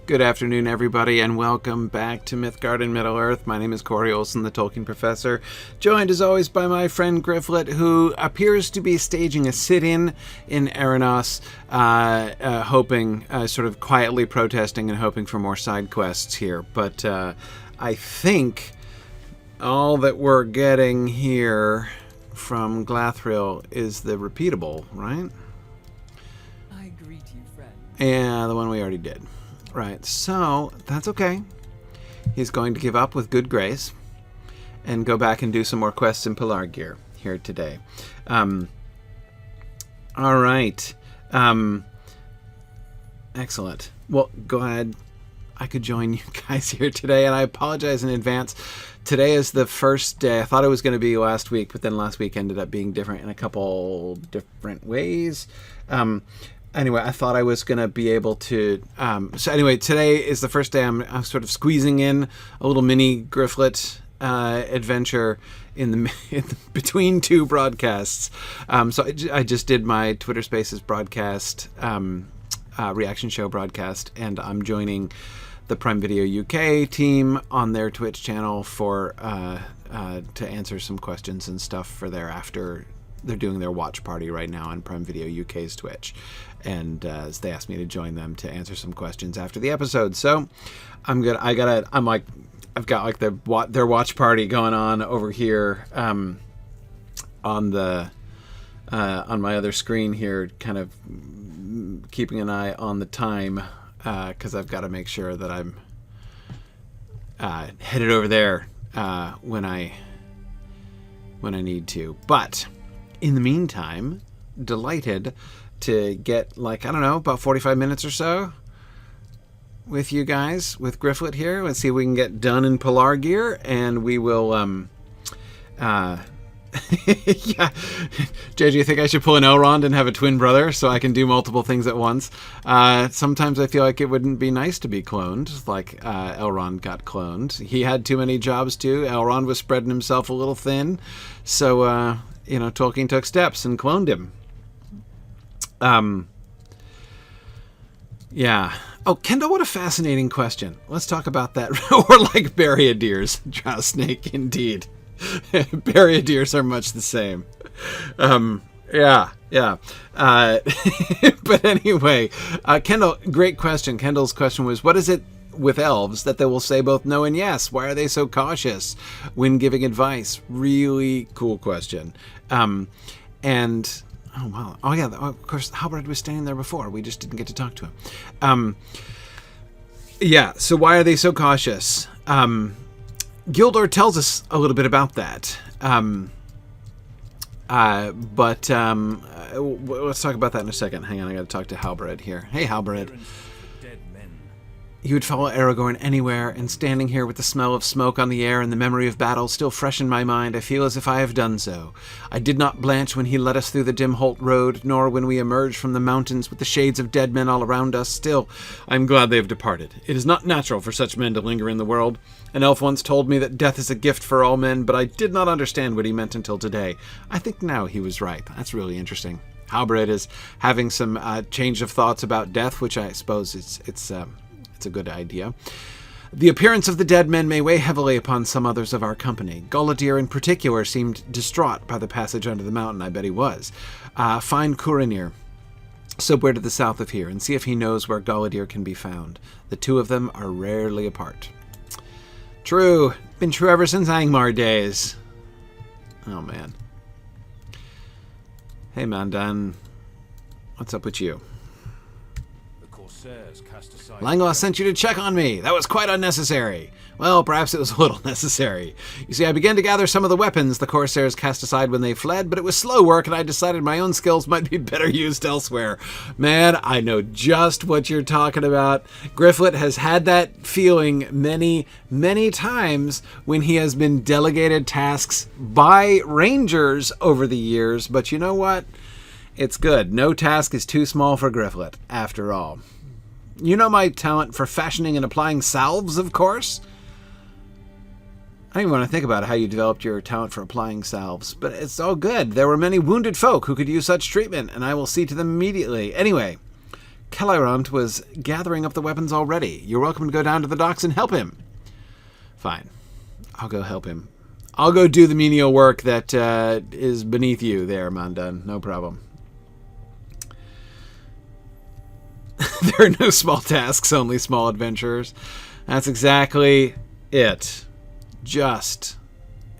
Good afternoon, everybody, and welcome back to Mythgard in Middle-earth. My name is Corey Olsen, the Tolkien Professor, joined as always by my friend Gryfflet, who appears to be staging a sit-in in Erynos, hoping, sort of quietly protesting and hoping for more side quests here. But I think all that we're getting here from Glathril is the repeatable, right? I greet you, friend. Yeah, the one we already did. Right, so that's okay. He's going to give up with good grace and go back and do some more quests in Pelargir here today. All right. Excellent. Well, glad I could join you guys here today, and I apologize in advance. Today is the first day. I thought it was going to be last week, but then last week ended up being different in a couple different ways. Anyway, I thought I was going to be able to... so anyway, today is the first day I'm sort of squeezing in a little mini Gryfflet adventure in between two broadcasts. So I just did my Twitter Spaces broadcast, reaction show broadcast, and I'm joining the Prime Video UK team on their Twitch channel for to answer some questions and stuff for their after... They're doing their watch party right now on Prime Video UK's Twitch, and they asked me to join them to answer some questions after the episode. So I've got their watch party going on over here on my other screen here, kind of keeping an eye on the time because I've got to make sure that I'm headed over there when I need to, but. In the meantime, delighted to get, about 45 minutes or so with you guys, with Gryfflet here. Let's see if we can get done in Pelargir, and we will, yeah. JJ, you think I should pull an Elrond and have a twin brother so I can do multiple things at once? Sometimes I feel like it wouldn't be nice to be cloned, like Elrond got cloned. He had too many jobs, too. Elrond was spreading himself a little thin, so... Tolkien took steps and cloned him. Yeah. Oh, Kendall, what a fascinating question. Let's talk about that. Or like Barriadeers, Drow Snake, indeed. Barriadeers are much the same. Yeah. But anyway, Kendall, great question. Kendall's question was, what is it with elves that they will say both no and yes? Why are they so cautious when giving advice? Really cool question. Of course, Hobbit was standing there before. We just didn't get to talk to him. Yeah, so why are they so cautious? Gildor tells us a little bit about that. Let's talk about that in a second. Hang on, I got to talk to Halberd here. Hey, Halberd. You would follow Aragorn anywhere, and standing here with the smell of smoke on the air and the memory of battle still fresh in my mind, I feel as if I have done so. I did not blanch when he led us through the dim Holt road, nor when we emerged from the mountains with the shades of dead men all around us. Still, I am glad they have departed. It is not natural for such men to linger in the world. An elf once told me that death is a gift for all men, but I did not understand what he meant until today. I think now he was right. That's really interesting. Halberd is having some change of thoughts about death, which I suppose it's a good idea. The appearance of the dead men may weigh heavily upon some others of our company. Golodir in particular seemed distraught by the passage under the mountain. I bet he was. Find Curinir, somewhere to the south of here, and see if he knows where Golodir can be found. The two of them are rarely apart. True. Been true ever since Angmar days. Oh, man. Hey, Mandan. What's up with you? Langlois sent you to check on me. That was quite unnecessary. Well, perhaps it was a little necessary. You see, I began to gather some of the weapons the Corsairs cast aside when they fled, but it was slow work, and I decided my own skills might be better used elsewhere. Man, I know just what you're talking about. Gryfflet has had that feeling many, many times when he has been delegated tasks by rangers over the years, but you know what? It's good. No task is too small for Gryfflet, after all. You know my talent for fashioning and applying salves, of course? I don't even want to think about how you developed your talent for applying salves, but it's all good. There were many wounded folk who could use such treatment, and I will see to them immediately. Anyway, Kellerant was gathering up the weapons already. You're welcome to go down to the docks and help him. Fine. I'll go help him. I'll go do the menial work that is beneath you there, Mandan. No problem. There are no small tasks, only small adventurers. That's exactly it. Just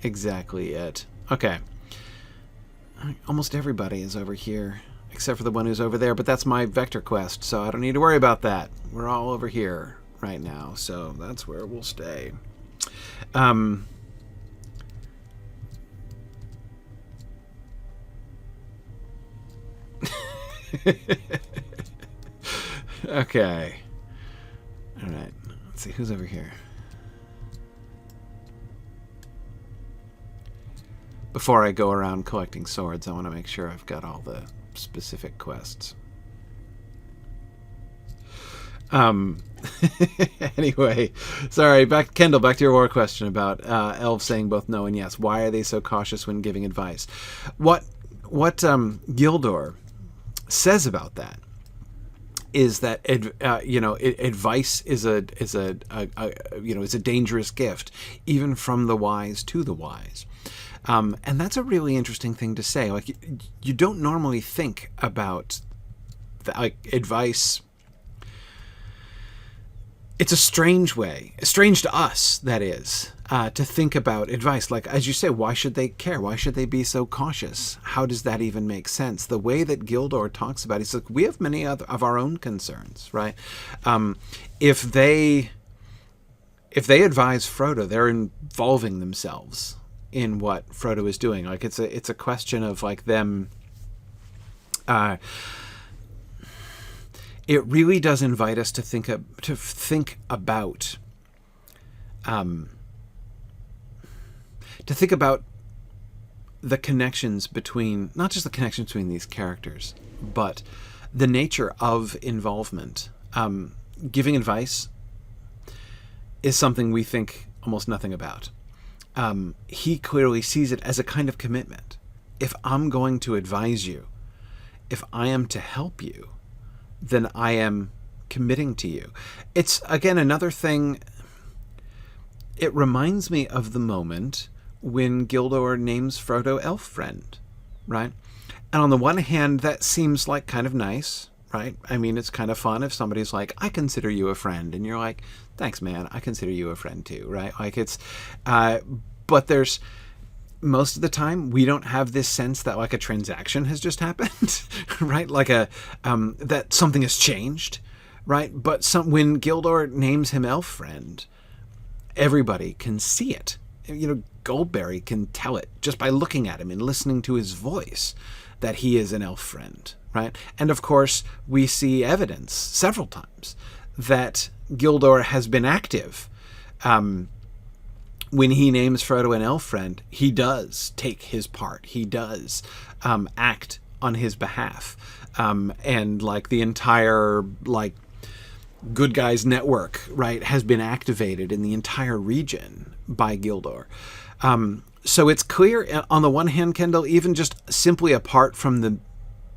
exactly it. Okay. Almost everybody is over here, except for the one who's over there, but that's my vector quest, so I don't need to worry about that. We're all over here right now, so that's where we'll stay. Okay. All right. Let's see who's over here. Before I go around collecting swords, I want to make sure I've got all the specific quests. Anyway, sorry. Kendall, back to your war question about elves saying both no and yes. Why are they so cautious when giving advice? What Gildor says about that is that advice is a dangerous gift, even from the wise to the wise, and that's a really interesting thing to say. Like you don't normally think about advice. It's a strange to us, that is, to think about advice. Like, as you say, why should they care? Why should they be so cautious? How does that even make sense? The way that Gildor talks about it, it's like, we have many of our own concerns, right? If they advise Frodo, they're involving themselves in what Frodo is doing. Like, it's a question of, like, them... it really does invite us to think about the connections between, not just the connections between these characters, but the nature of involvement. Giving advice is something we think almost nothing about. He clearly sees it as a kind of commitment. If I'm going to advise you, if I am to help you, then I am committing to you. It's, again, another thing. It reminds me of the moment when Gildor names Frodo elf friend, right? And on the one hand, that seems like kind of nice, right? I mean, it's kind of fun if somebody's like, I consider you a friend. And you're like, thanks, man. I consider you a friend too, right? Like it's, but there's, most of the time we don't have this sense that like a transaction has just happened, right? Like that something has changed, right? But when Gildor names him elf friend, everybody can see it. Goldberry can tell it just by looking at him and listening to his voice that he is an elf friend, right? And of course, we see evidence several times that Gildor has been active. When he names Frodo an elf friend, he does take his part. He does act on his behalf. And like the entire good guys network, right, has been activated in the entire region by Gildor. So it's clear on the one hand, Kendall, even just simply apart from the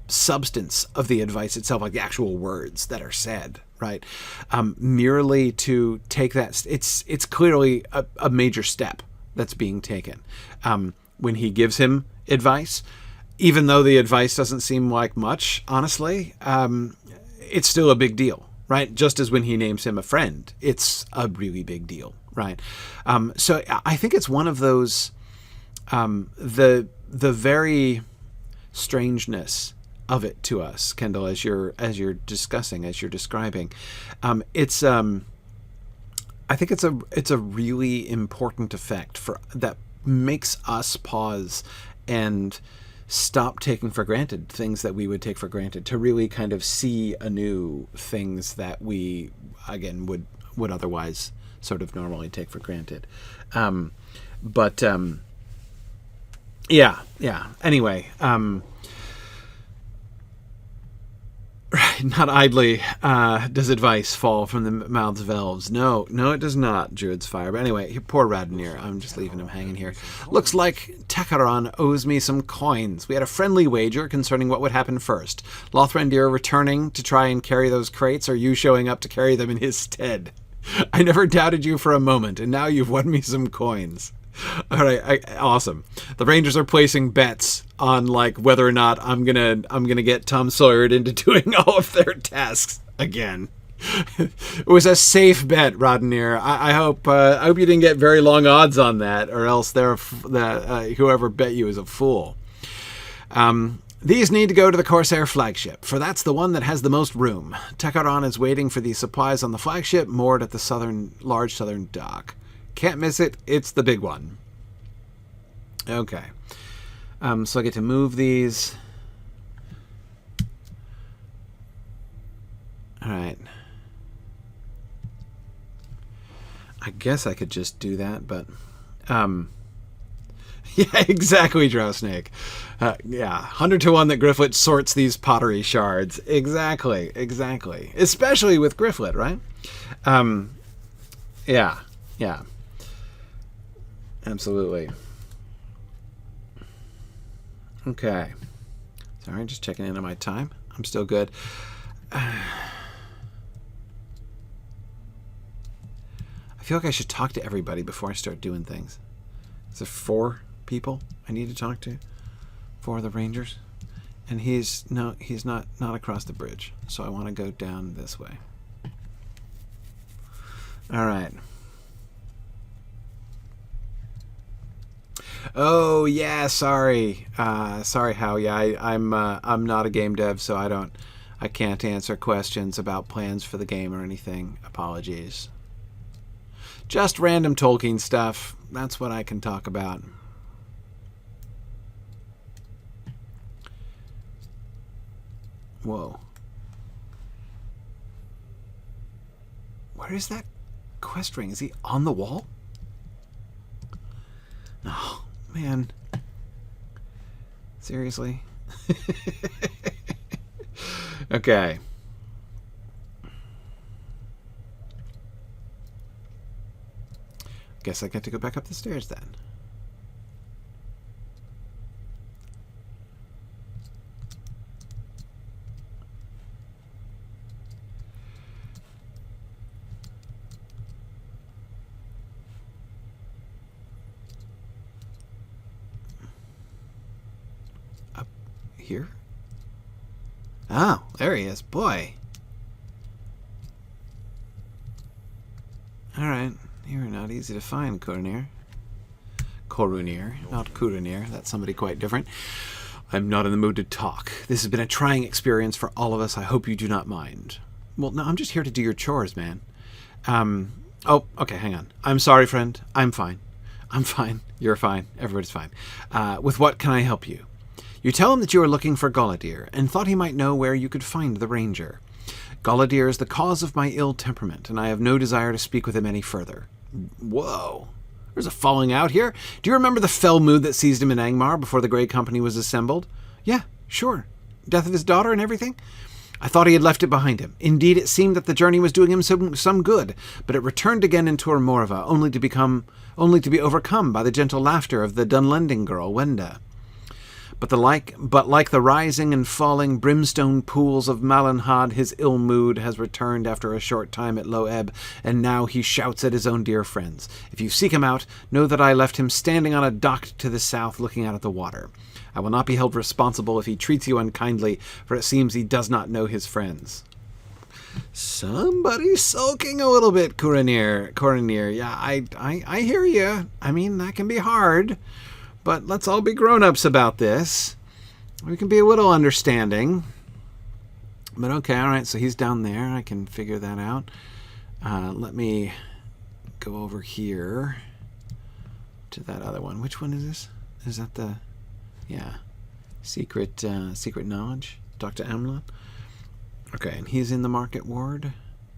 substance of the advice itself, like the actual words that are said, right? Merely to take that, it's clearly a major step that's being taken. When he gives him advice, even though the advice doesn't seem like much, honestly, it's still a big deal, right? Just as when he names him a friend, it's a really big deal, right? So I think it's one of those, the very strangeness of it to us, Kendall, as you're discussing, as you're describing, it's I think it's a really important effect that makes us pause and stop taking for granted things that we would take for granted, to really kind of see anew things that we again would otherwise sort of normally take for granted. Yeah. Anyway. Right. not idly does advice fall from the mouths of elves. No, it does not, Druid's fire. But anyway, poor Radenir. I'm just leaving him hanging here. Looks like Tekaron owes me some coins. We had a friendly wager concerning what would happen first. Lothrandir returning to try and carry those crates, or you showing up to carry them in his stead. I never doubted you for a moment, and now you've won me some coins. All right, awesome. The Rangers are placing bets on like whether or not I'm gonna get Tom Sawyer into doing all of their tasks again. It was a safe bet, Radenir. I hope you didn't get very long odds on that, or else whoever bet you is a fool. These need to go to the Corsair flagship, for that's the one that has the most room. Tekaron is waiting for these supplies on the flagship, moored at the large southern dock. Can't miss it. It's the big one. Okay. So I get to move these. All right. I guess I could just do that, but... yeah, exactly, Drow Snake. Yeah, 100 to 1 that Gryfflet sorts these pottery shards. Exactly. Especially with Gryfflet, right? Yeah. Absolutely. Okay. Sorry, just checking in on my time. I'm still good. I feel like I should talk to everybody before I start doing things. Is there 4 people I need to talk to? 4 of the Rangers? And he's not across the bridge. So I want to go down this way. All right. Oh yeah, sorry, Hal. Yeah, I'm not a game dev, so I can't answer questions about plans for the game or anything. Apologies. Just random Tolkien stuff. That's what I can talk about. Whoa. Where is that quest ring? Is he on the wall? Oh, man. Seriously? Okay. Guess I get to go back up the stairs then. Up here? Oh, there he is. Boy. Alright. You're not easy to find, Corunir. Not Corunir. That's somebody quite different. I'm not in the mood to talk. This has been a trying experience for all of us. I hope you do not mind. Well, no, I'm just here to do your chores, man. Oh, okay, hang on. I'm sorry, friend. I'm fine. I'm fine. You're fine. Everybody's fine. With what can I help you? You tell him that you are looking for Golodir, and thought he might know where you could find the ranger. Golodir is the cause of my ill temperament, and I have no desire to speak with him any further. Whoa. There's a falling out here. Do you remember the fell mood that seized him in Angmar before the Grey Company was assembled? Yeah, sure. Death of his daughter and everything? I thought he had left it behind him. Indeed, it seemed that the journey was doing him some good, but it returned again into Morva, only to be overcome by the gentle laughter of the Dunlending girl, Wenda. But like the rising and falling brimstone pools of Malanhad, his ill mood has returned after a short time at low ebb, and now he shouts at his own dear friends. If you seek him out, know that I left him standing on a dock to the south, looking out at the water. I will not be held responsible if he treats you unkindly, for it seems he does not know his friends. Somebody's sulking a little bit, Corunir. Yeah, I hear you. I mean, that can be hard. But let's all be grown-ups about this. We can be a little understanding. But okay, all right, so he's down there. I can figure that out. Let me go over here to that other one. Which one is this? Is that the... Yeah. Secret knowledge? Dr. Amlon? Okay, and he's in the market ward?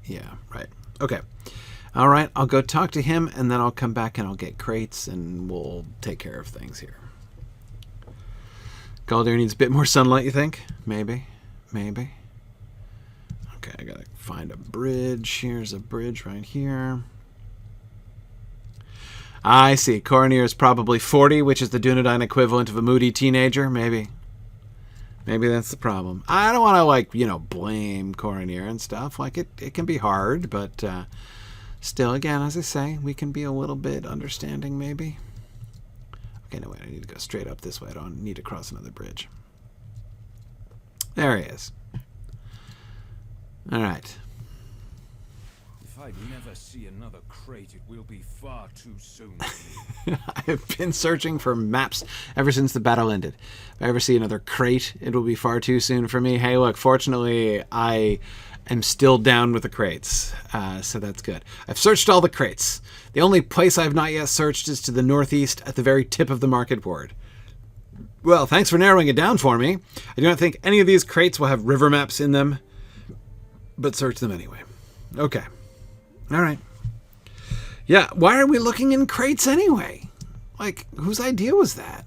Yeah, right. Okay. All right, I'll go talk to him, and then I'll come back and I'll get crates, and we'll take care of things here. Golodir needs a bit more sunlight, you think? Maybe. Okay, I gotta find a bridge. Here's a bridge right here. I see. Coronir is probably 40, which is the Dunedain equivalent of a moody teenager. Maybe that's the problem. I don't want to, like, blame Coronir and stuff. Like, it can be hard, but still, again, as I say, we can be a little bit understanding, maybe. Okay, no, wait, I need to go straight up this way. I don't need to cross another bridge. There he is. All right. If I never see another crate, it will be far too soon. I've been searching for maps ever since the battle ended. If I ever see another crate, it will be far too soon for me. Hey, look, fortunately, I am still down with the crates, so that's good. I've searched all the crates. The only place I have not yet searched is to the northeast at the very tip of the market board. Well, thanks for narrowing it down for me. I do not think any of these crates will have river maps in them, but search them anyway. Okay. All right. Yeah, why are we looking in crates anyway? Like, whose idea was that?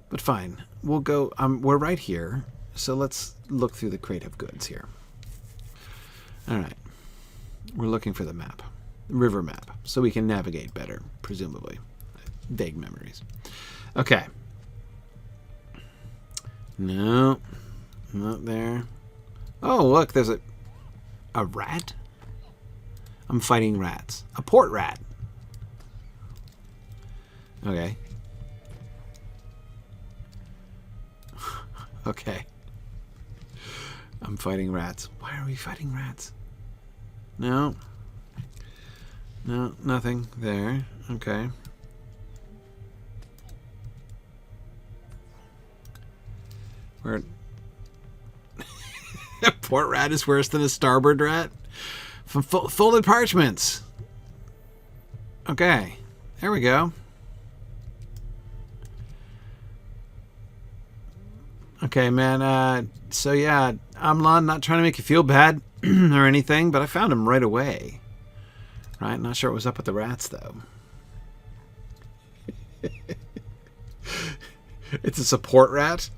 But fine. We'll go... we're right here, so let's look through the crate of goods here. All right. We're looking for the map. River map, so we can navigate better, presumably. Vague memories. Okay. No. Not there. Oh, look, there's a rat? I'm fighting rats. A port rat. Okay. Okay. I'm fighting rats. Why are we fighting rats? No. No, nothing there. Okay. Where? A port rat is worse than a starboard rat? From folded parchments. Okay. There we go. Okay, man. So, yeah, Amlan, not trying to make you feel bad or anything, but I found him right away. Right? Not sure what was up with the rats, though. It's a support rat?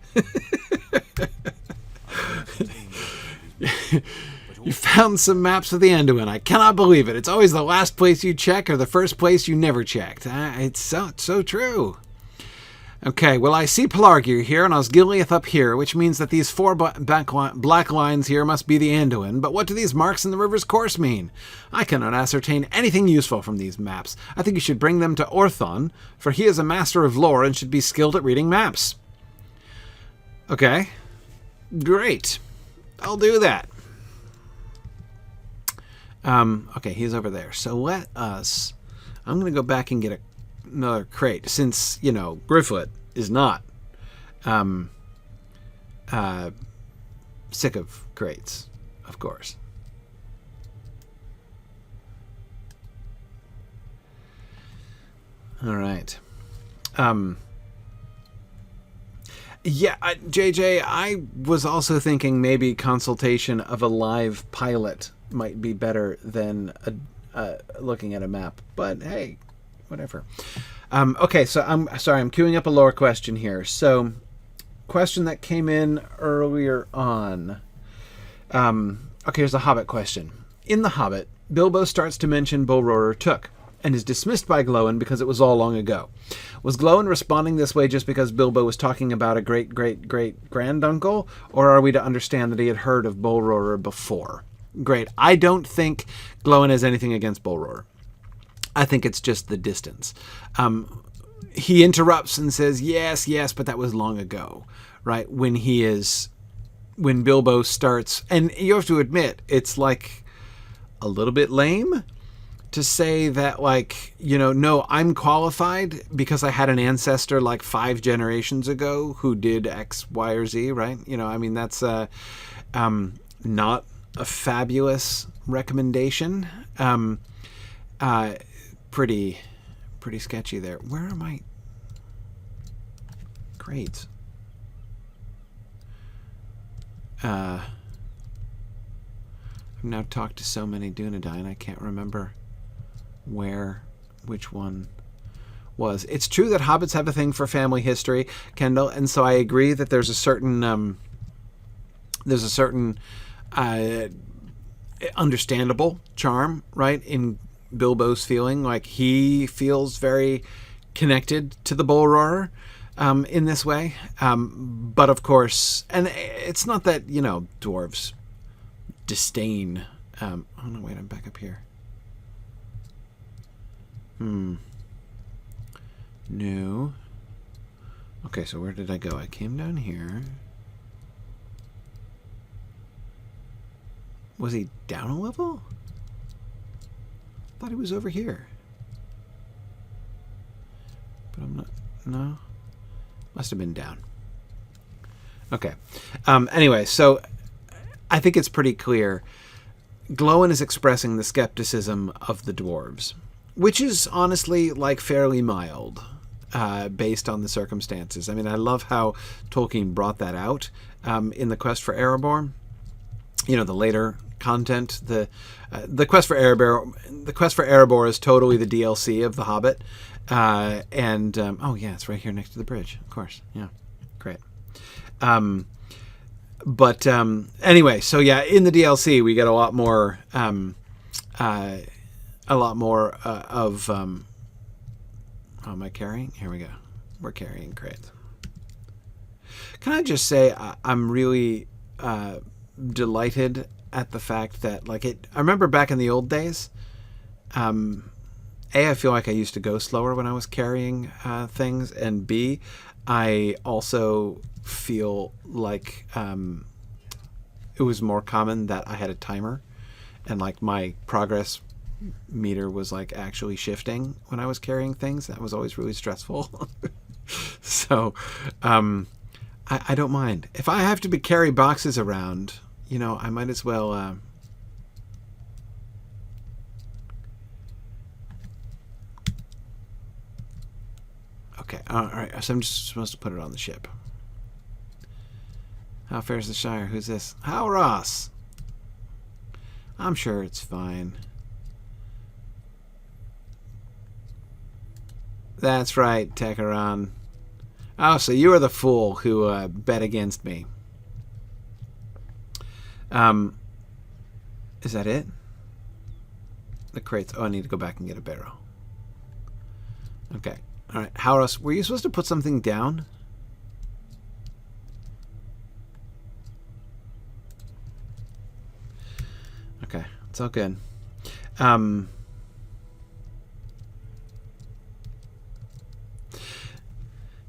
You found some maps of the Anduin. I cannot believe it. It's always the last place you check or the first place you never checked. It's so true. Okay, well, I see Pelargir here and Osgiliath up here, which means that these four black lines here must be the Anduin. But what do these marks in the river's course mean? I cannot ascertain anything useful from these maps. I think you should bring them to Orthon, for he is a master of lore and should be skilled at reading maps. Okay. Great. I'll do that. Okay, he's over there. So let us... I'm going to go back and get another crate, since, Gryfflet is not sick of crates, of course. All right. Yeah, JJ, I was also thinking maybe consultation of a live pilot might be better than looking at a map. But hey, whatever. Okay, so I'm sorry, I'm queuing up a lore question here. So, question that came in earlier on. Okay, here's a Hobbit question. In The Hobbit, Bilbo starts to mention Bolrorer Took, and is dismissed by Glóin because it was all long ago. Was Glóin responding this way just because Bilbo was talking about a great-great-great-granduncle, or are we to understand that he had heard of Bolrorer before? Great. I don't think Glóin has anything against Bolrorer. I think it's just the distance. He interrupts and says, yes, but that was long ago, right? When Bilbo starts, and you have to admit, it's like a little bit lame to say that, like, no, I'm qualified because I had an ancestor like 5 generations ago who did X, Y, or Z, right? I mean, that's not a fabulous recommendation. Pretty sketchy there. Where are my grades? I've now talked to so many Dunedain, I can't remember which one was. It's true that hobbits have a thing for family history, Kendall, and so I agree that there's a certain understandable charm, right? In Bilbo's feeling, like he feels very connected to the bull roarer in this way. But of course, and it's not that, dwarves disdain. Oh no, wait, I'm back up here. No. Okay, so where did I go? I came down here. Was he down a level? I thought he was over here. But I'm not... No? Must have been down. Okay. Anyway, so I think it's pretty clear. Glóin is expressing the skepticism of the dwarves, which is honestly, like, fairly mild, based on the circumstances. I mean, I love how Tolkien brought that out in the Quest for Erebor. The later content, the Quest for Erebor. The Quest for Erebor is totally the DLC of the Hobbit, and oh yeah, it's right here next to the bridge. Of course, yeah, great. But anyway, so yeah, in the DLC we get a lot more of. Oh, am I carrying? Here we go. We're carrying crates. Can I just say I'm really delighted at the fact that, like, I remember back in the old days, I feel like I used to go slower when I was carrying things, and B, I also feel like it was more common that I had a timer, and like my progress meter was like actually shifting when I was carrying things. That was always really stressful. So I don't mind. If I have to carry boxes around, I might as well okay, alright, so I'm just supposed to put it on the ship. How fares the Shire? Who's this? How Ross? I'm sure it's fine. That's right, Tekaran. Oh, so you are the fool who bet against me. Is that it? The crates. Oh, I need to go back and get a barrel. Okay. All right. Hauros, were you supposed to put something down? Okay. It's all good.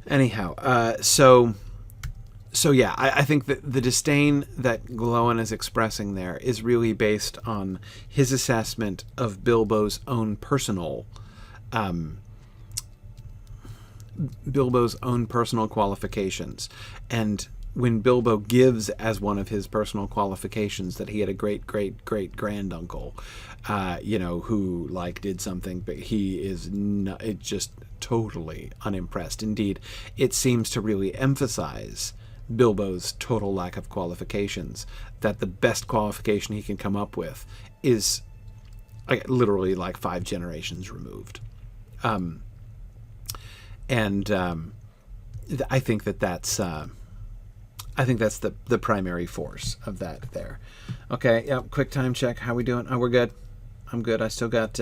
Anyhow, so yeah, I think that the disdain that Glóin is expressing there is really based on his assessment of Bilbo's own personal qualifications. And when Bilbo gives as one of his personal qualifications that he had a great granduncle, who like did something, but he is just totally unimpressed. Indeed, it seems to really emphasize Bilbo's total lack of qualifications, that the best qualification he can come up with is literally like 5 generations removed. I think that's the primary force of that there. Okay, yeah, quick time check. How we doing? Oh, we're good. I'm good. I still got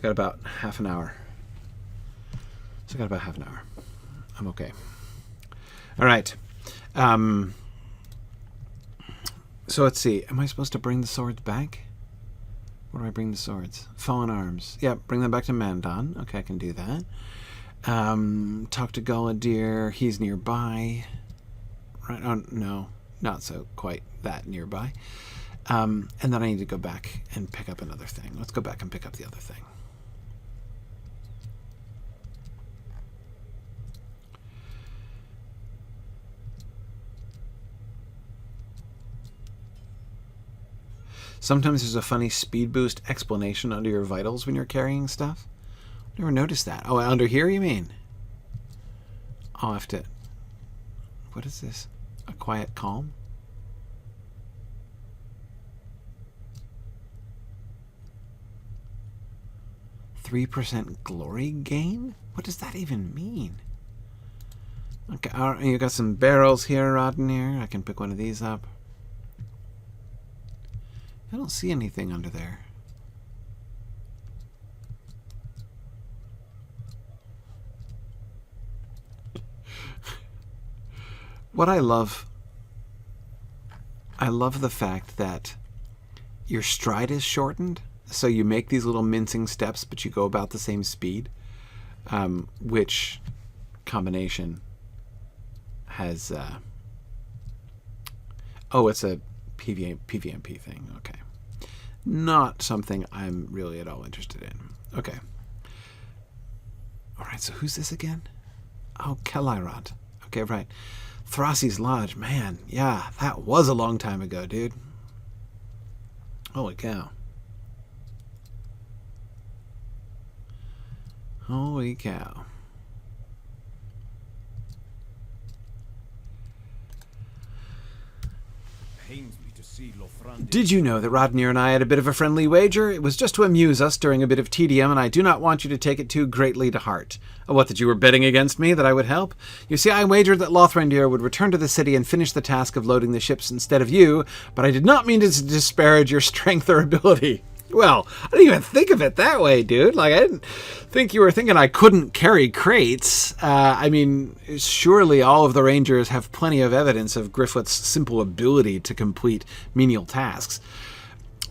about half an hour. I'm okay. All right. So let's see. Am I supposed to bring the swords back? Where do I bring the swords? Fallen arms. Yeah, bring them back to Mandon. Okay, I can do that. Talk to Golodir. He's nearby. Right? Oh, no, not so quite that nearby. And then I need to go back and pick up another thing. Let's go back and pick up the other thing. Sometimes there's a funny speed boost explanation under your vitals when you're carrying stuff. Never noticed that. Oh, under here, you mean? I'll have to... What is this? A quiet calm? .3% glory gain? What does that even mean? Okay, you got some barrels here, Rodnir. I can pick one of these up. I don't see anything under there. What I love the fact that your stride is shortened, so you make these little mincing steps, but you go about the same speed, which combination has... oh, it's a PVMP thing. Okay. Not something I'm really at all interested in. Okay. All right, so who's this again? Oh, Kelirod. Okay, right. Thrasi's Lodge. Man, yeah, that was a long time ago, dude. Holy cow. Holy cow. Pains me to see Lothrandir. Did you know that Rodnir and I had a bit of a friendly wager? It was just to amuse us during a bit of tedium, and I do not want you to take it too greatly to heart. What, that you were betting against me, that I would help? You see, I wagered that Lothrandir would return to the city and finish the task of loading the ships instead of you, but I did not mean to disparage your strength or ability. Well, I didn't even think of it that way, dude. Like, I didn't think you were thinking I couldn't carry crates. I mean, surely all of the Rangers have plenty of evidence of Gryfflet's simple ability to complete menial tasks.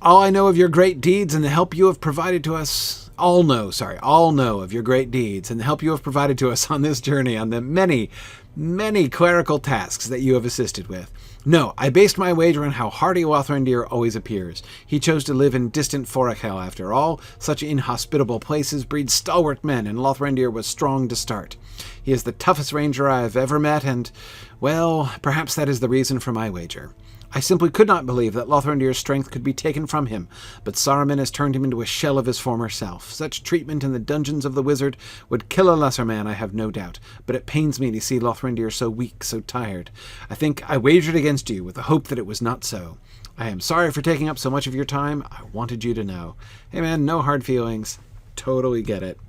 All know of your great deeds and the help you have provided to us... All know of your great deeds and the help you have provided to us on this journey, on the many, many clerical tasks that you have assisted with. No, I based my wager on how hardy Lothrandir always appears. He chose to live in distant Forachel after all. Such inhospitable places breed stalwart men, and Lothrandir was strong to start. He is the toughest ranger I have ever met, and, well, perhaps that is the reason for my wager. I simply could not believe that Lothrandir's strength could be taken from him, but Saruman has turned him into a shell of his former self. Such treatment in the dungeons of the wizard would kill a lesser man, I have no doubt, but it pains me to see Lothrandir so weak, so tired. I think I wagered against you with the hope that it was not so. I am sorry for taking up so much of your time. I wanted you to know. Hey man, no hard feelings. Totally get it.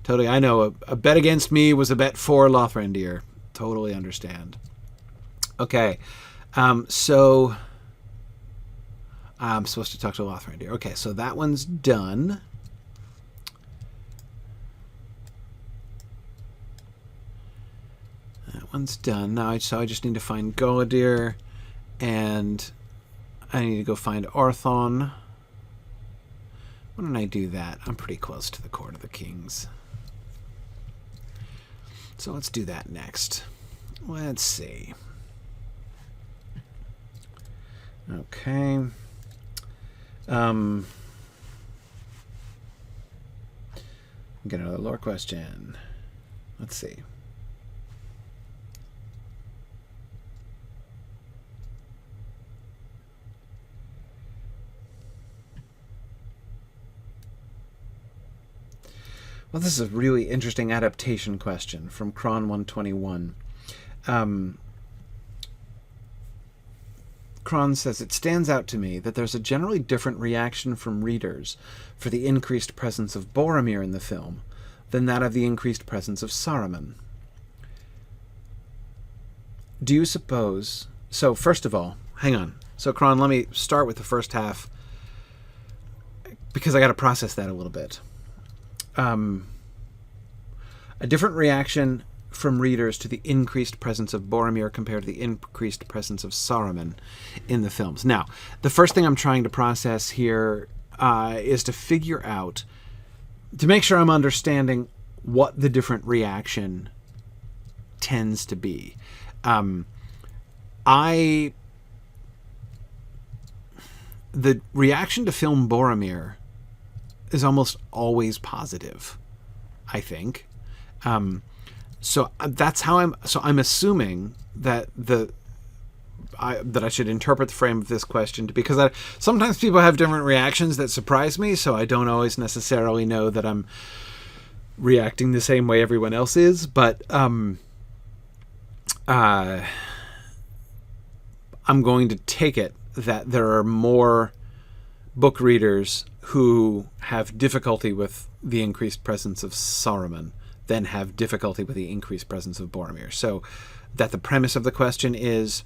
Totally, I know a bet against me was a bet for Lothrandir. Totally understand. Okay. So I'm supposed to talk to Lothrandir. Okay, so that one's done. That one's done. Now, so I just need to find Golodir, and I need to go find Orthon. Why don't I do that? I'm pretty close to the Court of the Kings. So let's do that next. Let's see. Okay. Get another lore question. Let's see. Well, this is a really interesting adaptation question from Kron 121. Kron says, it stands out to me that there's a generally different reaction from readers for the increased presence of Boromir in the film than that of the increased presence of Saruman. Do you suppose... So, first of all, hang on. So, Kron, let me start with the first half, because I got to process that a little bit. A different reaction from readers to the increased presence of Boromir compared to the increased presence of Saruman in the films. Now, the first thing I'm trying to process here is to figure out, to make sure I'm understanding what the different reaction tends to be. The reaction to film Boromir is almost always positive, I think. So that's how I'm assuming that I should interpret the frame of this question because sometimes people have different reactions that surprise me, so I don't always necessarily know that I'm reacting the same way everyone else is, but I'm going to take it that there are more book readers who have difficulty with the increased presence of Saruman then have difficulty with the increased presence of Boromir. So that the premise of the question is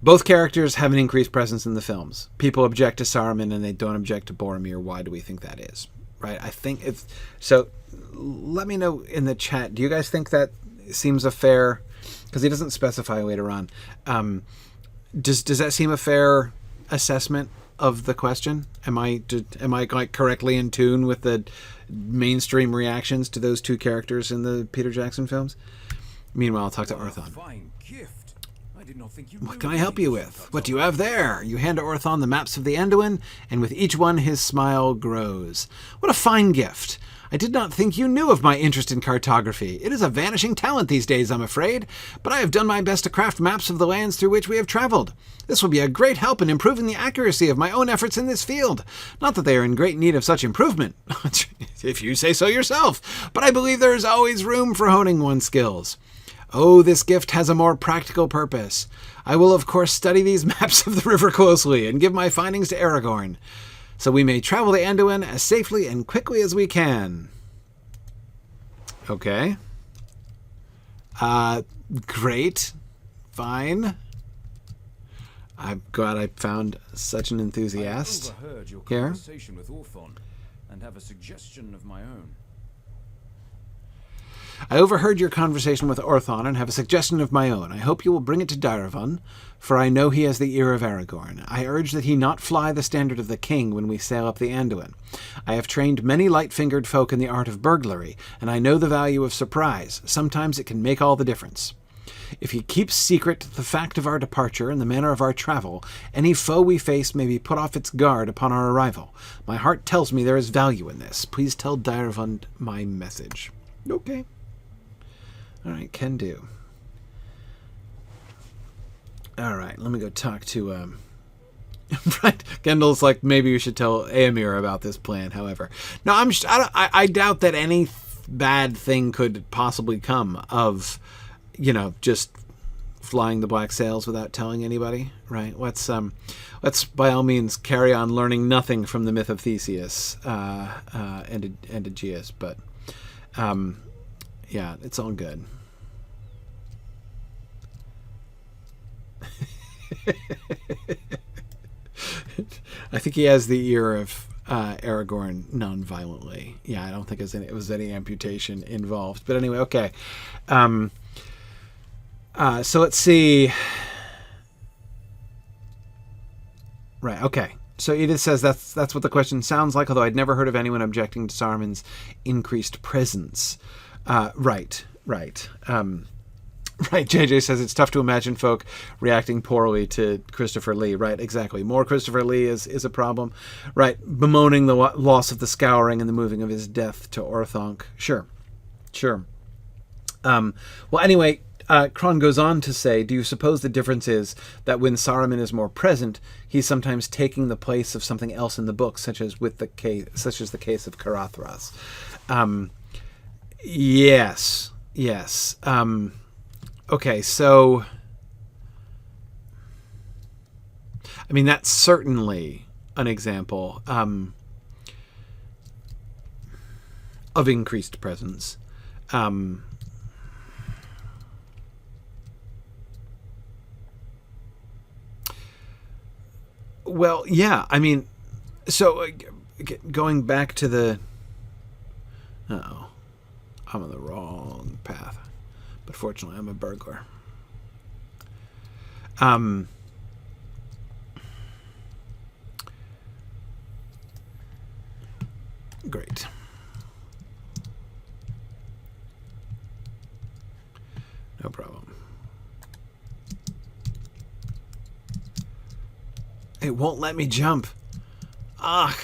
both characters have an increased presence in the films. People object to Saruman and they don't object to Boromir. Why do we think that is? Right? I think it's... So let me know in the chat. Do you guys think that seems a fair... Because he doesn't specify later on. Does that seem a fair assessment of the question? Am I like correctly in tune with the mainstream reactions to those two characters in the Peter Jackson films? Meanwhile, I'll talk to Orthon. Fine gift. I did not think you What can I help you with? What do you have there? You hand to Orthon the maps of the Anduin, and with each one his smile grows. What a fine gift! I did not think you knew of my interest in cartography. It is a vanishing talent these days, I'm afraid, but I have done my best to craft maps of the lands through which we have traveled. This will be a great help in improving the accuracy of my own efforts in this field. Not that they are in great need of such improvement, if you say so yourself, but I believe there is always room for honing one's skills. Oh, this gift has a more practical purpose. I will, of course, study these maps of the river closely and give my findings to Aragorn, so we may travel to Anduin as safely and quickly as we can. Okay. Great. Fine. I'm glad I found such an enthusiast I overheard your here. conversation with Orthon and have a suggestion of my own. I overheard your conversation with Orthon and have a suggestion of my own. I hope you will bring it to Dairavon, for I know he has the ear of Aragorn. I urge that he not fly the standard of the king when we sail up the Anduin. I have trained many light-fingered folk in the art of burglary, and I know the value of surprise. Sometimes it can make all the difference. If he keeps secret the fact of our departure and the manner of our travel, any foe we face may be put off its guard upon our arrival. My heart tells me there is value in this. Please tell Dairavon my message. Okay. All right, can do. All right, let me go talk to... right, Gendel's like, maybe you should tell Éomer about this plan, however. No, I doubt that any bad thing could possibly come of, just flying the black sails without telling anybody, right? Let's by all means carry on learning nothing from the myth of Theseus and Aegeus, but... yeah, it's all good. I think he has the ear of Aragorn non-violently. Yeah, I don't think it was any amputation involved. But anyway, okay. So let's see. Right, okay. So Edith says that's what the question sounds like, although I'd never heard of anyone objecting to Saruman's increased presence. Right. Right, JJ says it's tough to imagine folk reacting poorly to Christopher Lee. Right, exactly. More Christopher Lee is a problem. Right, bemoaning the loss of the Scouring and the moving of his death to Orthanc. Sure. Well, anyway, Kron goes on to say, do you suppose the difference is that when Saruman is more present, he's sometimes taking the place of something else in the book, such as the case of Caradhras? Yes. Okay, so... I mean, that's certainly an example of increased presence. Well, yeah, I mean, so going back to the... Uh-oh. I'm on the wrong path. But fortunately, I'm a burglar. Great. No problem. It won't let me jump. Ugh.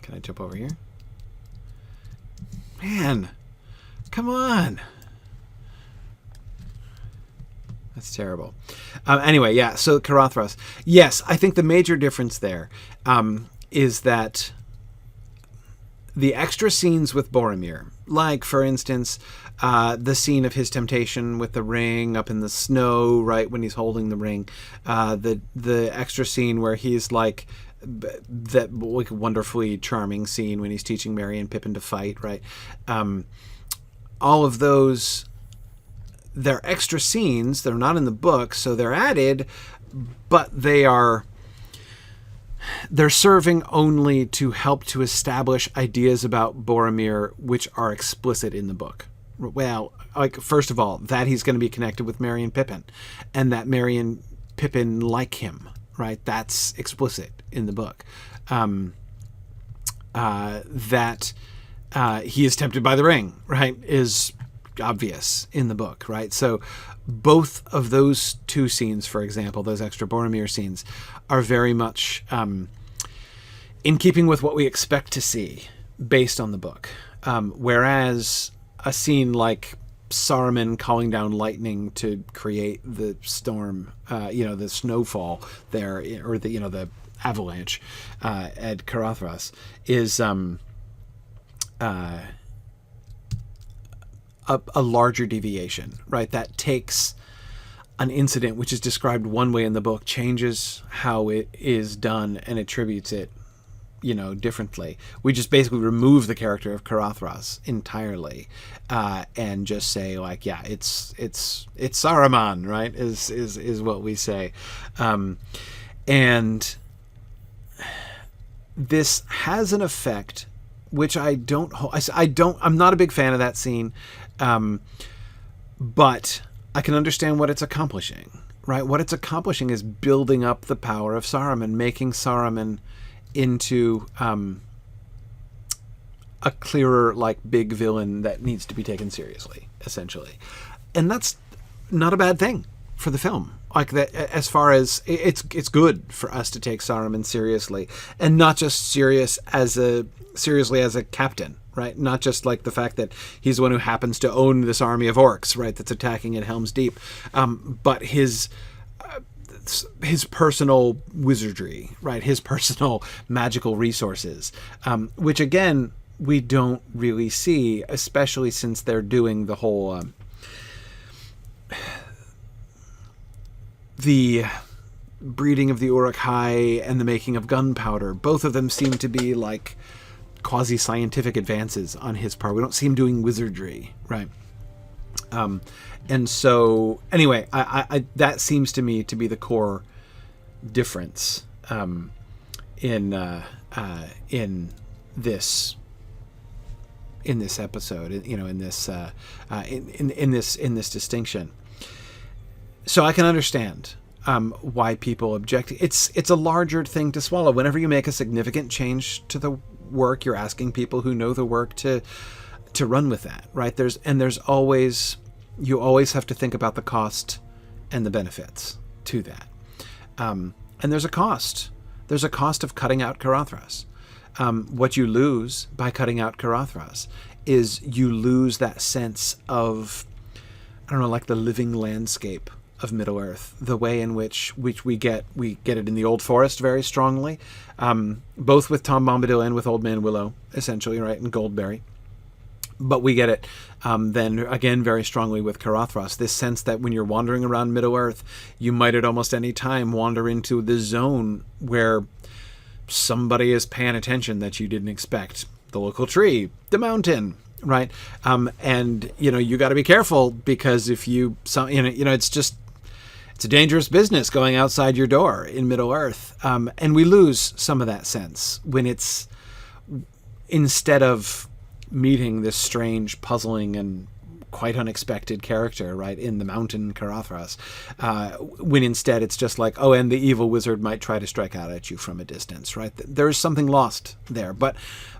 Can I jump over here? Man, come on. That's terrible. Anyway, yeah, so Caradhras. Yes, I think the major difference there is that the extra scenes with Boromir, like, for instance, the scene of his temptation with the ring up in the snow, right, when he's holding the ring, the extra scene where he's, like, that like wonderfully charming scene when he's teaching Merry and Pippin to fight, right? All of those, they're extra scenes. They're not in the book, so they're added, but they're serving only to help to establish ideas about Boromir which are explicit in the book. Well, like, first of all, that he's going to be connected with Merry and Pippin, and that Merry and Pippin like him, right? That's explicit in the book. That he is tempted by the ring, right, is obvious in the book, right? So both of those two scenes, for example, those extra Boromir scenes, are very much in keeping with what we expect to see based on the book. Whereas a scene like Saruman calling down lightning to create the storm, the snowfall there, or the avalanche at Caradhras, is a larger deviation, right? That takes an incident which is described one way in the book, changes how it is done, and attributes it, differently. We just basically remove the character of Caradhras entirely, and just say, like, yeah, it's Saruman, right? Is what we say, and this has an effect which I'm not a big fan of that scene, but I can understand what it's accomplishing, right? What it's accomplishing is building up the power of Saruman, making Saruman into a clearer, like, big villain that needs to be taken seriously, essentially. And that's not a bad thing for the film. Like, that, as far as it's good for us to take Saruman seriously, and not just seriously as a captain, right? Not just like the fact that he's the one who happens to own this army of orcs, right, that's attacking at Helm's Deep, but his personal wizardry, right? His personal magical resources, which again we don't really see, especially since they're doing the whole the breeding of the Uruk-hai and the making of gunpowder. Both of them seem to be like quasi-scientific advances on his part. We don't see him doing wizardry, right? And so, anyway, I that seems to me to be the core difference in this episode, in this distinction. So I can understand why people object. It's a larger thing to swallow. Whenever you make a significant change to the work, you're asking people who know the work to run with that, right? You always have to think about the cost and the benefits to that. And there's a cost. There's a cost of cutting out Caradhras. What you lose by cutting out Caradhras is you lose that sense of, I don't know, like the living landscape of Middle-earth, the way in which we get it in the Old Forest very strongly, both with Tom Bombadil and with Old Man Willow, essentially, right, and Goldberry. But we get it then again very strongly with Caradhras, this sense that when you're wandering around Middle-earth, you might at almost any time wander into the zone where somebody is paying attention that you didn't expect. The local tree, the mountain, right? And you got to be careful, because if it's a dangerous business going outside your door in Middle-earth. And we lose some of that sense when it's, instead of meeting this strange, puzzling, and quite unexpected character, right, in the mountain Caradhras, when instead it's just like, oh, and the evil wizard might try to strike out at you from a distance, right? There's something lost there. But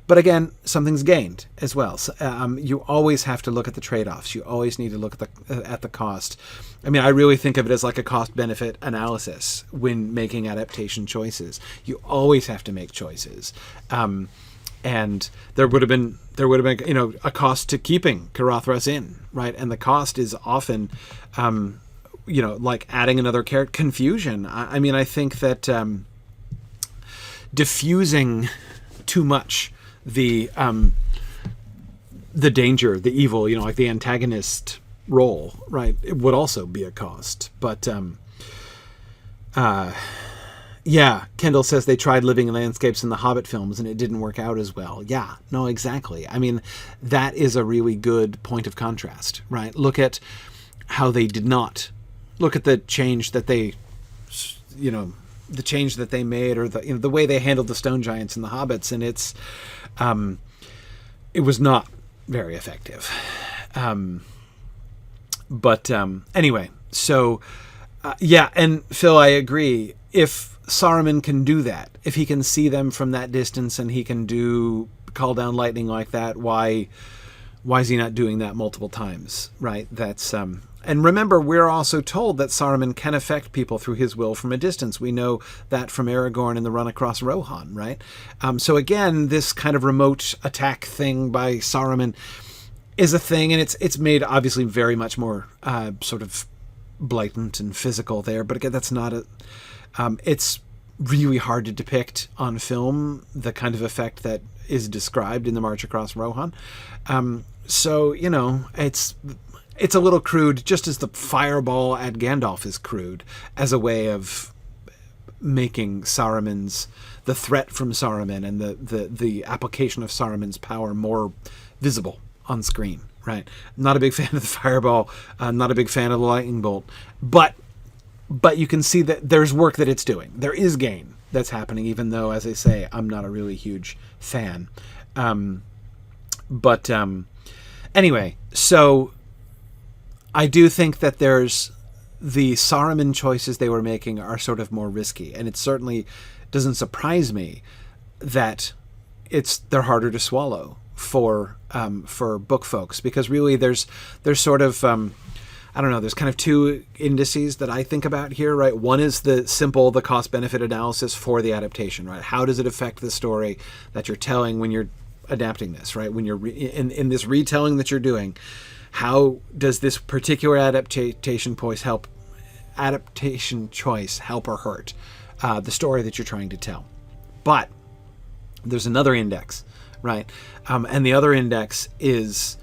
again, something's gained as well. So, you always have to look at the trade-offs. You always need to look at the cost. I mean, I really think of it as like a cost-benefit analysis when making adaptation choices. You always have to make choices. And there would have been a cost to keeping Caradhras in, right? And the cost is often like adding another character. Confusion. I mean, I think that diffusing too much the danger, the evil, like the antagonist role, right, it would also be a cost. But Yeah, Kendall says they tried living in landscapes in the Hobbit films and it didn't work out as well. Yeah, no, exactly. I mean, that is a really good point of contrast, right? Look at how they did not. Look at the change that they, the change that they made, or the way they handled the stone giants and the hobbits, and it was not very effective. But anyway, so yeah, and Phil, I agree. If Saruman can do that, if he can see them from that distance and he can call down lightning like that, why is he not doing that multiple times, right? That's and remember, we're also told that Saruman can affect people through his will from a distance. We know that from Aragorn in the run across Rohan, right? So again, this kind of remote attack thing by Saruman is a thing, and it's made obviously very much more sort of blatant and physical there. But again, that's not it's really hard to depict on film, the kind of effect that is described in the March Across Rohan. So, it's a little crude, just as the fireball at Gandalf is crude, as a way of making the threat from Saruman and the application of Saruman's power more visible on screen, right? Not a big fan of the fireball, not a big fan of the lightning bolt, but you can see that there's work that it's doing. There is gain that's happening, even though, as I say, I'm not a really huge fan. Anyway, so I do think that there's the Saruman choices they were making are sort of more risky, and it certainly doesn't surprise me that they're harder to swallow for book folks, because really there's sort of I don't know, there's kind of two indices that I think about here, right? One is the cost-benefit analysis for the adaptation, right? How does it affect the story that you're telling when you're adapting this, right? When you're in this retelling that you're doing, how does this particular adaptation choice help or hurt the story that you're trying to tell? But there's another index, right? And the other index is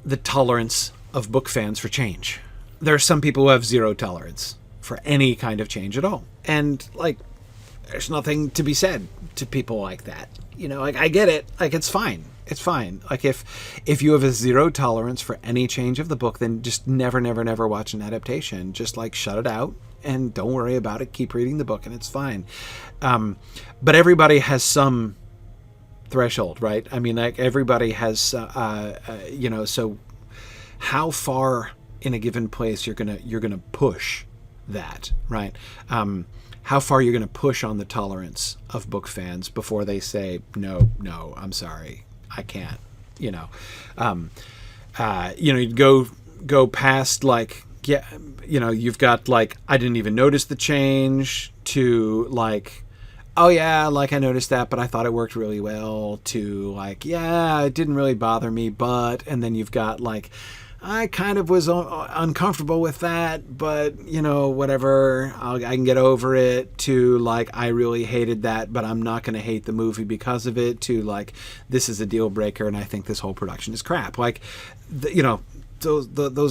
the tolerance of book fans for change. There are some people who have zero tolerance for any kind of change at all. And, there's nothing to be said to people like that. I get it. It's fine. It's fine. If you have a zero tolerance for any change of the book, then just never watch an adaptation. Just, shut it out and don't worry about it. Keep reading the book and it's fine. But everybody has some threshold, right? I mean, everybody has, so how far in a given place you're gonna push that, right? How far you're gonna push on the tolerance of book fans before they say no, I'm sorry, I can't. You'd go past you've got I didn't even notice the change to oh yeah, I noticed that, but I thought it worked really well, to yeah, it didn't really bother me, but, and then you've got I kind of was uncomfortable with that, but whatever, I can get over it, to I really hated that, but I'm not going to hate the movie because of it, to this is a deal breaker and I think this whole production is crap. Those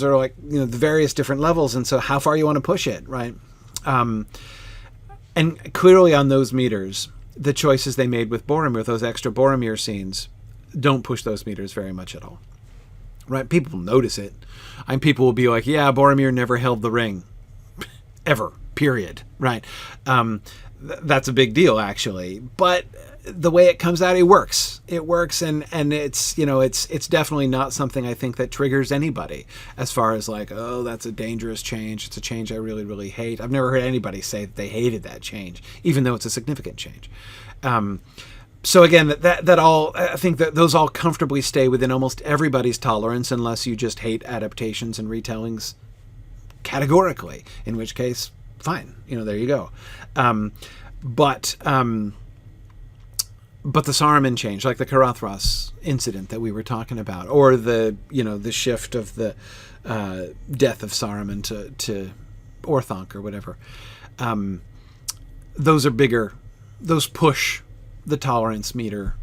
are the various different levels, and so how far you want to push it, right? And clearly on those meters, the choices they made with Boromir, those extra Boromir scenes, don't push those meters very much at all. Right? People will notice it. People will be like, yeah, Boromir never held the ring. Ever. Period. Right? That's a big deal, actually. But the way it comes out, it works. It works, and it's it's definitely not something I think that triggers anybody as far as oh, that's a dangerous change. It's a change I really, really hate. I've never heard anybody say that they hated that change, even though it's a significant change. So again, that all, I think that those all comfortably stay within almost everybody's tolerance, unless you just hate adaptations and retellings categorically, in which case, fine, there you go. But the Saruman change, like the Karathras incident that we were talking about, or the shift of the death of Saruman to Orthanc or whatever, those are bigger. Those push the tolerance meter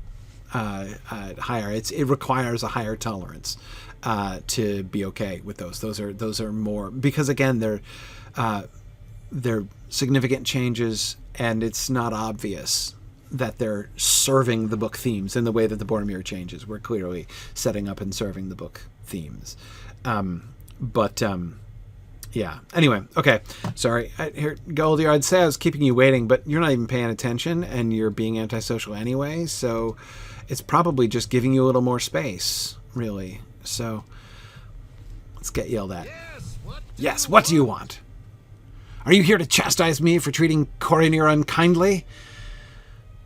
higher. It requires a higher tolerance to be okay with those. Those are more, because again they're significant changes, and it's not obvious that they're serving the book themes in the way that the Boromir changes. We're clearly setting up and serving the book themes. Yeah. Anyway, okay. Sorry. Here, Golodir, I'd say I was keeping you waiting, but you're not even paying attention, and you're being antisocial anyway, so it's probably just giving you a little more space, really. So let's get yelled at. Yes, what do you want? Are you here to chastise me for treating Coronir unkindly?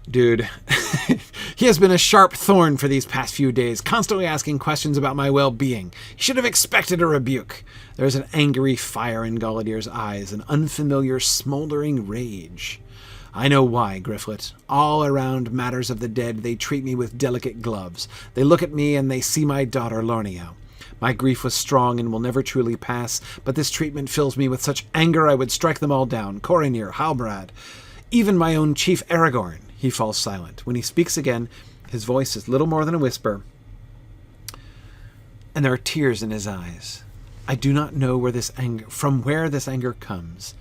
Dude, he has been a sharp thorn for these past few days, constantly asking questions about my well-being. He should have expected a rebuke. There is an angry fire in Golodir's eyes, an unfamiliar smoldering rage. I know why, Gryfflet. All around matters of the dead, they treat me with delicate gloves. They look at me and they see my daughter Lornio. My grief was strong and will never truly pass, but this treatment fills me with such anger I would strike them all down. Coronir, Halbrand, even my own chief Aragorn. He falls silent. When he speaks again, his voice is little more than a whisper, and there are tears in his eyes. I do not know from where this anger comes.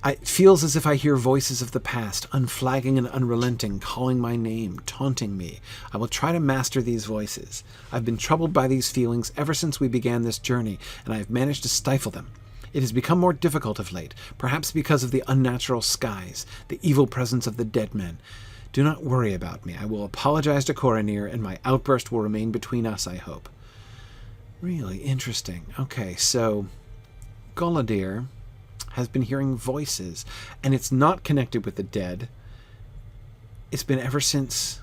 It feels as if I hear voices of the past, unflagging and unrelenting, calling my name, taunting me. I will try to master these voices. I've been troubled by these feelings ever since we began this journey, and I have managed to stifle them. It has become more difficult of late, perhaps because of the unnatural skies, the evil presence of the dead men. Do not worry about me. I will apologize to Coronir, and my outburst will remain between us, I hope. Really interesting. Okay, so Golodir has been hearing voices, and it's not connected with the dead. It's been ever since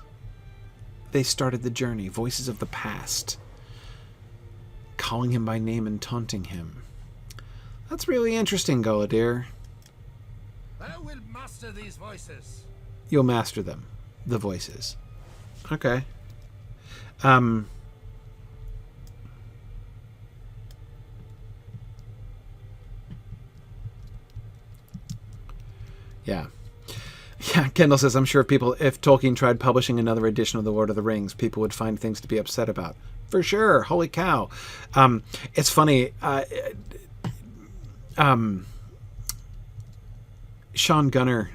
they started the journey. Voices of the past, calling him by name and taunting him. That's really interesting, Golodir. I will master these voices. You'll master them, the voices. Okay. Yeah. Yeah, Kendall says, I'm sure if Tolkien tried publishing another edition of The Lord of the Rings, people would find things to be upset about. For sure. Holy cow. It's funny. Sean Gunner,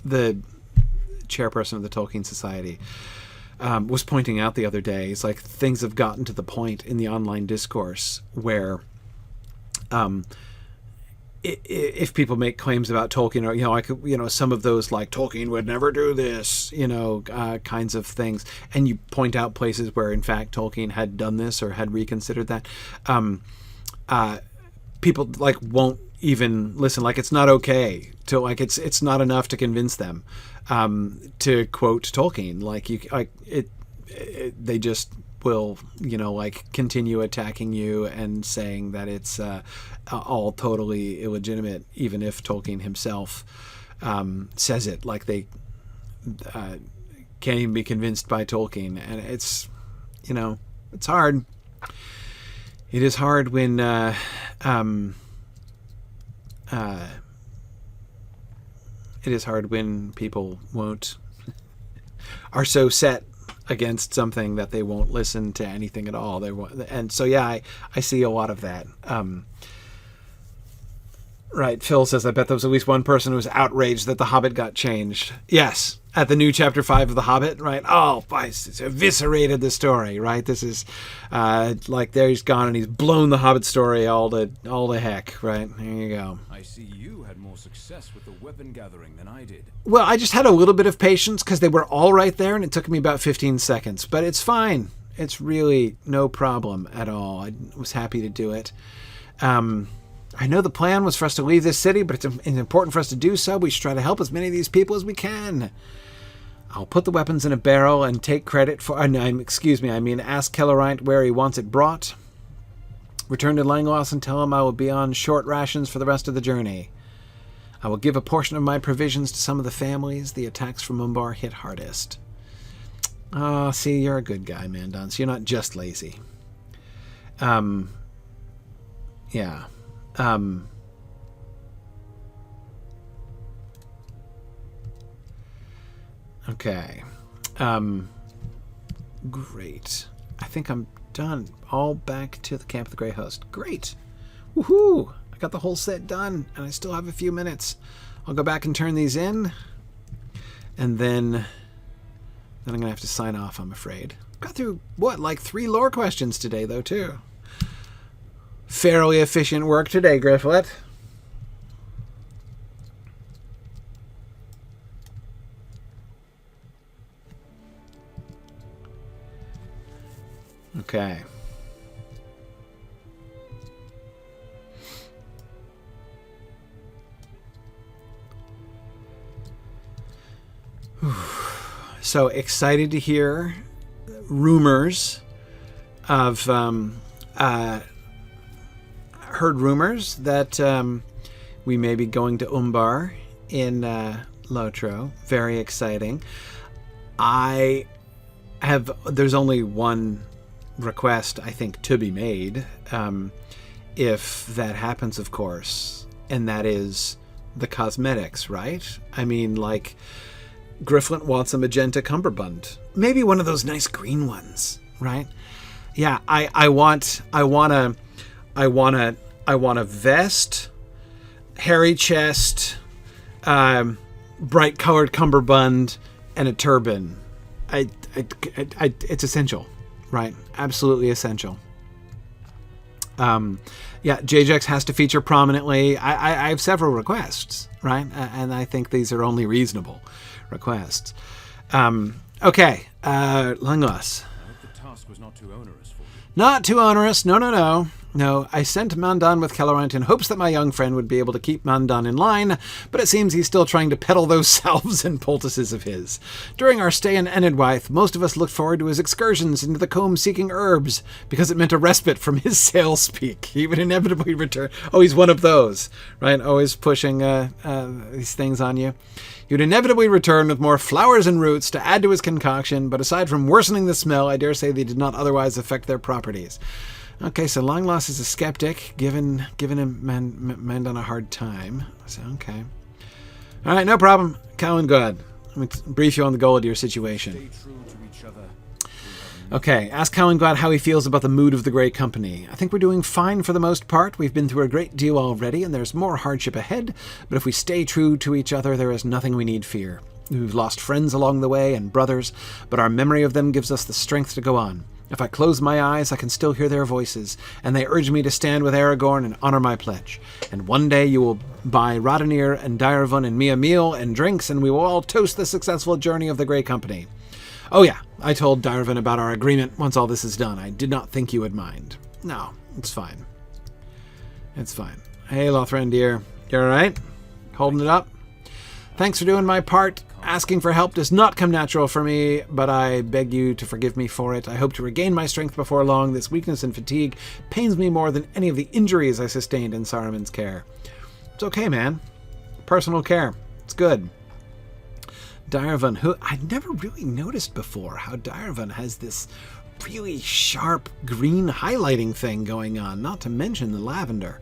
the chairperson of the Tolkien Society, was pointing out the other day, it's like things have gotten to the point in the online discourse where if people make claims about Tolkien, or some of those like Tolkien would never do this, kinds of things, and you point out places where in fact Tolkien had done this or had reconsidered that, people like won't even listen. Like it's not okay to it's not enough to convince them to quote Tolkien. They just will continue attacking you and saying that it's all totally illegitimate, even if Tolkien himself says it. Like they can't even be convinced by Tolkien, and it's it's hard. It is hard when it is hard when people are so set against something that they won't listen to anything at all. And so yeah, I see a lot of that. Right, Phil says, I bet there was at least one person who was outraged that The Hobbit got changed. Yes, at the new chapter 5 of The Hobbit, right? Oh, it's eviscerated the story, right? This is there he's gone and he's blown the Hobbit story all to heck, right? There you go. I see you had more success with the weapon gathering than I did. Well, I just had a little bit of patience because they were all right there, and it took me about 15 seconds. But it's fine. It's really no problem at all. I was happy to do it. I know the plan was for us to leave this city, but it's important for us to do so. We should try to help as many of these people as we can. I'll put the weapons in a barrel and take credit for... ask Kellerite where he wants it brought. Return to Langlois and tell him I will be on short rations for the rest of the journey. I will give a portion of my provisions to some of the families the attacks from Umbar hit hardest. Oh, see, you're a good guy, Mandon, so you're not just lazy. Yeah. Okay. Great. I think I'm done. All back to the Camp of the Grey Host. Great. Woohoo! I got the whole set done, and I still have a few minutes. I'll go back and turn these in, and then I'm going to have to sign off, I'm afraid. Got through, what, like 3 lore questions today, though, too. Fairly efficient work today, Gryfflet. Okay. So excited to hear rumors of heard rumors that we may be going to Umbar in Lotro. Very exciting. There's only one request, I think, to be made, if that happens, of course, and that is the cosmetics, right? I mean, like, Gryfflet wants a magenta cummerbund, maybe one of those nice green ones, right? Yeah, I want a vest, hairy chest, bright colored cummerbund, and a turban. It's essential, right? Absolutely essential. Yeah, JJX has to feature prominently. I have several requests, right? And I think these are only reasonable requests. Okay, Langos. I hope the task was not too onerous for you. Not too onerous. No, I sent Mandan with Kellerant in hopes that my young friend would be able to keep Mandan in line, but it seems he's still trying to peddle those salves and poultices of his. During our stay in Enedwaith, most of us looked forward to his excursions into the comb-seeking herbs, because it meant a respite from his sales speak. He would inevitably return. Oh, he's one of those, right? Always pushing these things on you. He would inevitably return with more flowers and roots to add to his concoction, but aside from worsening the smell, I dare say they did not otherwise affect their properties. Okay, so Longloss is a skeptic, giving him Mandan a hard time. So, okay. All right, no problem. Cowan, go ahead. Let me brief you on the Golodir situation. Stay true to each other. Okay, ask Callanglad how he feels about the mood of the Grey Company. I think we're doing fine for the most part. We've been through a great deal already, and there's more hardship ahead. But if we stay true to each other, there is nothing we need fear. We've lost friends along the way and brothers, but our memory of them gives us the strength to go on. If I close my eyes, I can still hear their voices, and they urge me to stand with Aragorn and honor my pledge. And one day you will buy Roddenir and Direvon and me a meal and drinks, and we will all toast the successful journey of the Grey Company. Oh yeah, I told Direvon about our agreement once all this is done. I did not think you would mind. No, it's fine. It's fine. Hey, Lothrandir. You alright? Holding it up? Thanks for doing my part. Asking for help does not come natural for me, but I beg you to forgive me for it. I hope to regain my strength before long. This weakness and fatigue pains me more than any of the injuries I sustained in Saruman's care. It's okay, man. Personal care. It's good. Direvon, who I never really noticed before, how Direvon has this really sharp green highlighting thing going on, not to mention the lavender.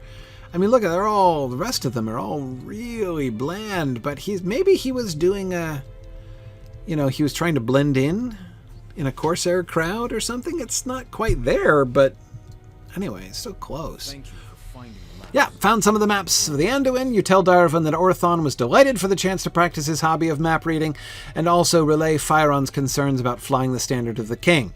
I mean, look, the rest of them are all really bland, but maybe he was doing he was trying to blend in a Corsair crowd or something. It's not quite there, but anyway, it's so close. Thank you for finding the maps. Yeah, found some of the maps of the Anduin. You tell Direvon that Orthon was delighted for the chance to practice his hobby of map reading, and also relay Fyron's concerns about flying the standard of the king.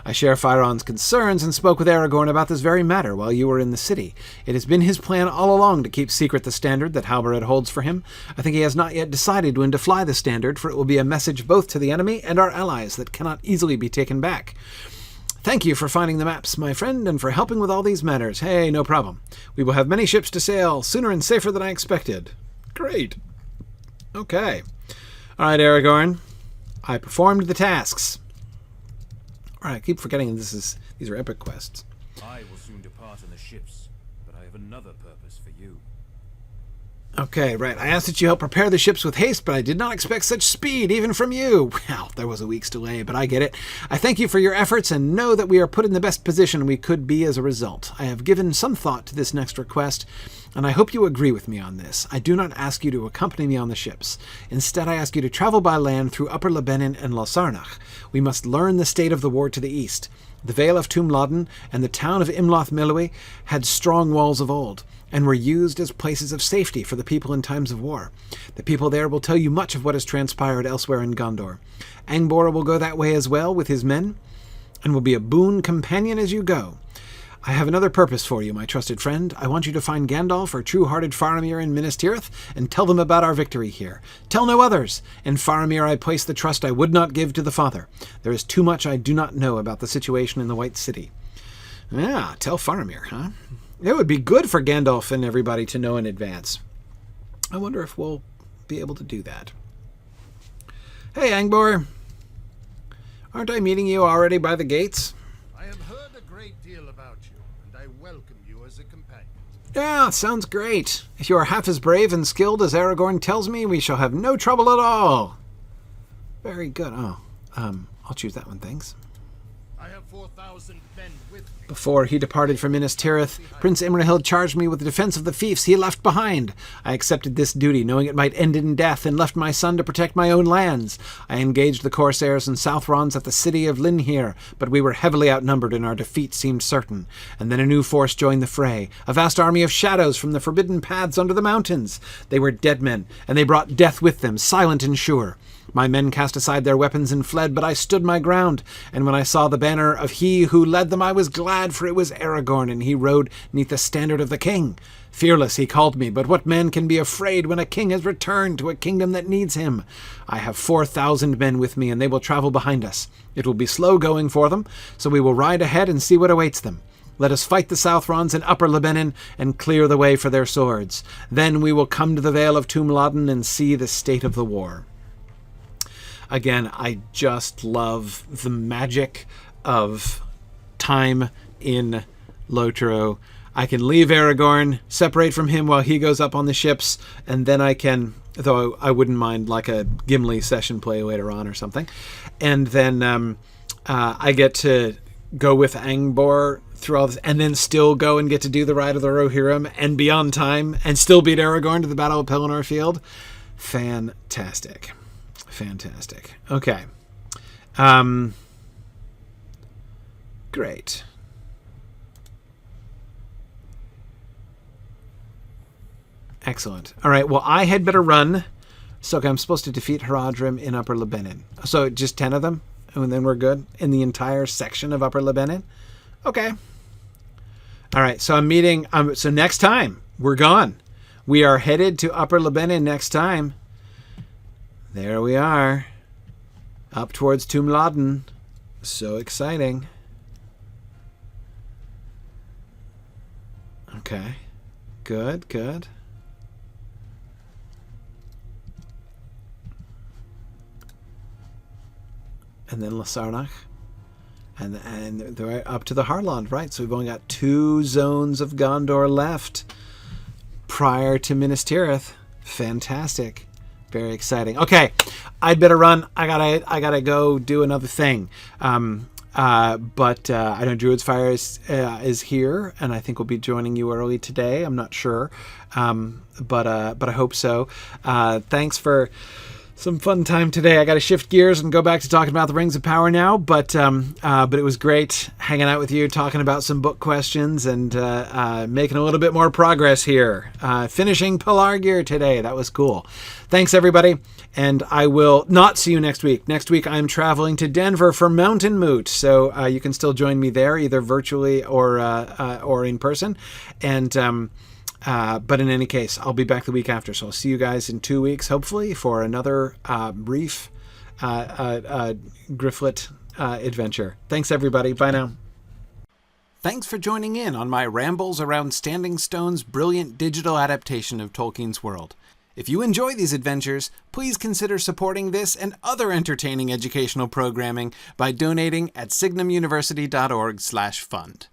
I share Fyron's concerns and spoke with Aragorn about this very matter while you were in the city. It has been his plan all along to keep secret the standard that Halbarad holds for him. I think he has not yet decided when to fly the standard, for it will be a message both to the enemy and our allies that cannot easily be taken back. Thank you for finding the maps, my friend, and for helping with all these matters. Hey, no problem. We will have many ships to sail, sooner and safer than I expected. Great. Okay. All right, Aragorn. I performed the tasks. All right, I keep forgetting these are epic quests. I will soon depart in the ships, but I have another purpose for you. Okay, right. I asked that you help prepare the ships with haste, but I did not expect such speed, even from you. Well, there was a week's delay, but I get it. I thank you for your efforts and know that we are put in the best position we could be as a result. I have given some thought to this next request. and I hope you agree with me on this. I do not ask you to accompany me on the ships. Instead, I ask you to travel by land through Upper Lebanon and Lothrandir. We must learn the state of the war to the east. The Vale of Tumlodden and the town of Imloth Milwy had strong walls of old, and were used as places of safety for the people in times of war. The people there will tell you much of what has transpired elsewhere in Gondor. Angbor will go that way as well with his men, and will be a boon companion as you go. I have another purpose for you, my trusted friend. I want you to find Gandalf or true-hearted Faramir in Minas Tirith and tell them about our victory here. Tell no others. In Faramir I place the trust I would not give to the Father. There is too much I do not know about the situation in the White City. Yeah, tell Faramir, huh? It would be good for Gandalf and everybody to know in advance. I wonder if we'll be able to do that. Hey, Angbor. Aren't I meeting you already by the gates? I have heard a great deal about you, and I welcome you as a companion. Yeah, sounds great. If you are half as brave and skilled as Aragorn tells me, we shall have no trouble at all. Very good. I'll choose that one, thanks. I have 4,000 men with me. Before he departed from Minas Tirith, Prince Imrahil charged me with the defense of the fiefs he left behind. I accepted this duty, knowing it might end in death, and left my son to protect my own lands. I engaged the Corsairs and Southrons at the city of Linhir, but we were heavily outnumbered and our defeat seemed certain. And then a new force joined the fray, a vast army of shadows from the forbidden paths under the mountains. They were dead men, and they brought death with them, silent and sure. My men cast aside their weapons and fled, but I stood my ground, and when I saw the banner of he who led them, I was glad, for it was Aragorn, and he rode neath the standard of the king. Fearless he called me, but what man can be afraid when a king has returned to a kingdom that needs him? I have 4,000 men with me, and they will travel behind us. It will be slow going for them, so we will ride ahead and see what awaits them. Let us fight the Southrons in Upper Lebanon and clear the way for their swords. Then we will come to the Vale of Tumlodden and see the state of the war. Again, I just love the magic of time in Lotro. I can leave Aragorn, separate from him while he goes up on the ships, and then I can, though I wouldn't mind like a Gimli session play later on or something, and then I get to go with Angbor through all this, and then still go and get to do the Ride of the Rohirrim and Beyond Time, and still beat Aragorn to the Battle of Pelennor Field. Fantastic. Fantastic. Okay. Great. Excellent. All right. Well, I had better run. So I'm supposed to defeat Haradrim in Upper Lebanon. So just 10 of them, and then we're good in the entire section of Upper Lebanon. Okay. All right. So I'm meeting. So next time we're gone. We are headed to Upper Lebanon next time. There we are, up towards Tumlodden. So exciting. Okay, good, good. And then Lasarnach, and they're up to the Harland, right? So we've only got 2 zones of Gondor left prior to Minas Tirith. Fantastic. Very exciting. Okay, I'd better run. I gotta go do another thing. But I know Druid's Fire is here, and I think we'll be joining you early today. I'm not sure, but I hope so. Thanks for some fun time today. I got to shift gears and go back to talking about the Rings of Power now, but it was great hanging out with you, talking about some book questions, and making a little bit more progress here. Finishing Pelargir today. That was cool. Thanks, everybody, and I will not see you next week. Next week, I'm traveling to Denver for Mountain Moot, so you can still join me there, either virtually or in person, and but in any case, I'll be back the week after, so I'll see you guys in 2 weeks, hopefully, for another brief Gryfflet adventure. Thanks, everybody. Bye now. Thanks for joining in on my rambles around Standing Stone's brilliant digital adaptation of Tolkien's world. If you enjoy these adventures, please consider supporting this and other entertaining educational programming by donating at signumuniversity.org/fund.